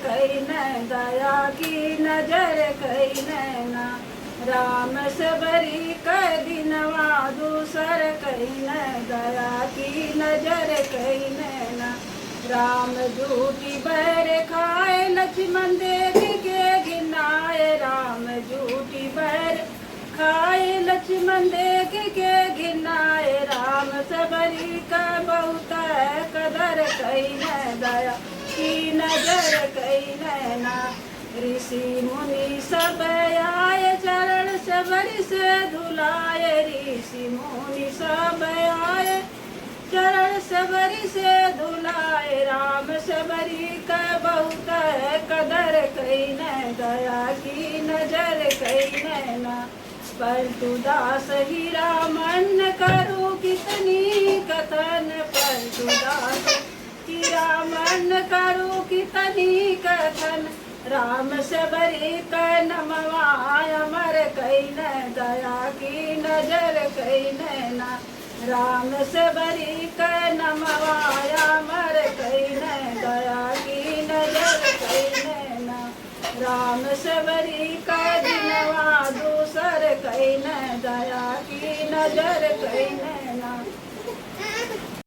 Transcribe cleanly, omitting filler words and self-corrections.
कई न दया की नजर कई नैना। राम सबरी कै दिनवा दूसर कई न दया की नजर कई नैना। राम झूठी बैर खाए लक्ष्मण देख के घिनाए। राम झूठी बैर खाए लक्ष्मण देख के घिनाए। राम सबरी का बहुत कदर कई न दया की नजर कई नैना। ऋषि मुनि सब आए चरण सबरी से धुलाए। ऋषि मुनि सब आए चरण सबरी से धुलाए। राम सबरी का बहुत कदर कई न दया की नजर कई नैना। परंतु दास ही रामन करो कितनी कथन। परंतु दास ही रामन करो कितनी कथन। राम सबरी का नमवा अमर कई न दया की नजर कई नैना। राम सबरी का नमवा अमर कई न दया की नजर कई नैना। राम सबरी का दिनवा दूसर कई न दया की नजर कई नैना।